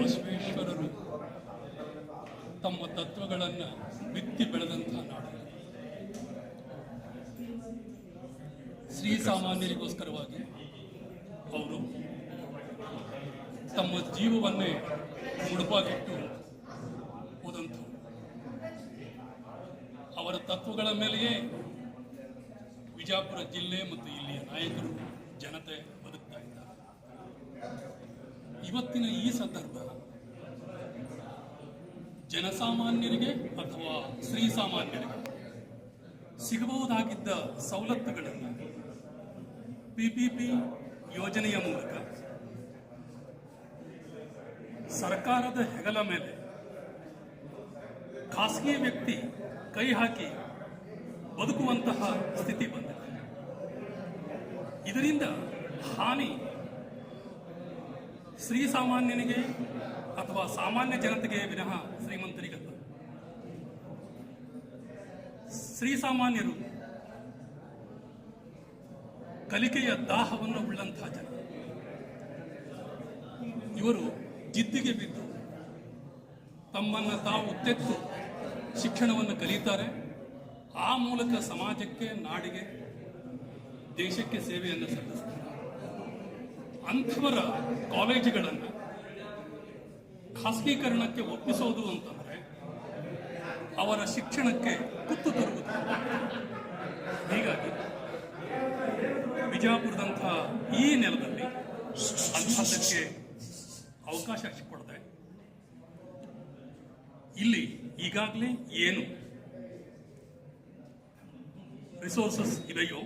ಬಸವೇಶ್ವರರು ತಮ್ಮ ತತ್ವಗಳನ್ನು ಬಿತ್ತಿ ಬೆಳೆದಂತಹ ನಾಡು. ಶ್ರೀಸಾಮಾನ್ಯರಿಗೋಸ್ಕರವಾಗಿ ಅವರು ತಮ್ಮ ಜೀವವನ್ನೇ ಮುಡುಪಾಗಿಟ್ಟು ಹೋದಂಥವು. ಅವರ ತತ್ವಗಳ ಮೇಲೆಯೇ ವಿಜಯಪುರ ಜಿಲ್ಲೆ ಮತ್ತು ಇಲ್ಲಿಯ ನಾಯಕರು ಜನತೆ ಬದುಕ್ತಾ ಇದ್ದಾರೆ. ಇವತ್ತಿನ ಈ ಸಂದರ್ಭ ಜನಸಾಮಾನ್ಯರಿಗೆ ಅಥವಾ ಶ್ರೀಸಾಮಾನ್ಯರಿಗೆ ಸಿಗಬಹುದಾಗಿದ್ದ ಸವಲತ್ತುಗಳನ್ನು ಪಿಪಿಪಿ ಯೋಜನೆಯ ಮೂಲಕ ಸರ್ಕಾರದ ಹೆಗಲ ಮೇಲೆ ಖಾಸಗಿ ವ್ಯಕ್ತಿ ಕೈ ಹಾಕಿ ಬದುಕುವಂತಹ ಸ್ಥಿತಿ ಬಂದಿದೆ. ಇದರಿಂದ ಹಾನಿ ಶ್ರೀಸಾಮಾನ್ಯನಿಗೆ ಅಥವಾ ಸಾಮಾನ್ಯ ಜನತೆಗೆ ವಿನಃ ಶ್ರೀಮಂತರಿಗಲ್ಲ. ಶ್ರೀಸಾಮಾನ್ಯರು ಕಲಿಕೆಯ ದಾಹವನ್ನು ಉಳ್ಳಂತಹ ಜನ. ಇವರು ಜಿದ್ದಿಗೆ ಬಿದ್ದು ತಮ್ಮನ್ನು ತಾವು ತೆತ್ತು ಶಿಕ್ಷಣವನ್ನು ಕಲಿಯುತ್ತಾರೆ. ಆ ಮೂಲಕ ಸಮಾಜಕ್ಕೆ, ನಾಡಿಗೆ, ದೇಶಕ್ಕೆ ಸೇವೆಯನ್ನು ಸಲ್ಲಿಸ್ತಾರೆ. ಅಂಥವರ ಕಾಲೇಜುಗಳನ್ನು ಖಾಸಗೀಕರಣಕ್ಕೆ ಒಪ್ಪಿಸೋದು ಅಂತಂದರೆ ಅವರ ಶಿಕ್ಷಣಕ್ಕೆ ಕುತ್ತು ತರುವುದು. ಹೀಗಾಗಿ ಬಿಜಾಪುರದಂಥ ಈ ನೆಲದಲ್ಲಿ ಅಂಥದ್ದಕ್ಕೆ ಅವಕಾಶ ಕೊಡದೆ ಇಲ್ಲಿ ಈಗಾಗಲೇ ಏನು ರಿಸೋರ್ಸಸ್ ಇವೆಯೋ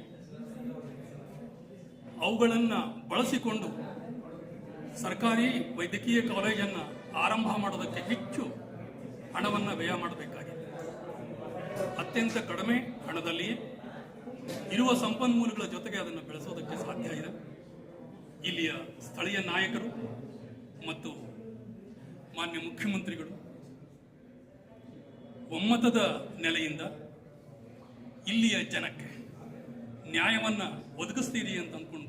ಅವುಗಳನ್ನು ಬಳಸಿಕೊಂಡು ಸರ್ಕಾರಿ ವೈದ್ಯಕೀಯ ಕಾಲೇಜನ್ನು ಆರಂಭ ಮಾಡೋದಕ್ಕೆ ಹೆಚ್ಚು ಹಣವನ್ನು ವ್ಯಯ ಮಾಡಬೇಕಾಗಿದೆ. ಅತ್ಯಂತ ಕಡಿಮೆ ಹಣದಲ್ಲಿಯೇ ಇರುವ ಸಂಪನ್ಮೂಲಗಳ ಜೊತೆಗೆ ಅದನ್ನು ಬೆಳೆಸೋದಕ್ಕೆ ಸಾಧ್ಯ ಇದೆ. ಇಲ್ಲಿಯ ಸ್ಥಳೀಯ ನಾಯಕರು ಮತ್ತು ಮಾನ್ಯ ಮುಖ್ಯಮಂತ್ರಿಗಳು ಒಮ್ಮತದ ನೆಲೆಯಿಂದ ಇಲ್ಲಿಯ ಜನಕ್ಕೆ ನ್ಯಾಯವನ್ನು ಒದಗಿಸ್ತೀರಿ ಅಂತ ಅಂದ್ಕೊಂಡು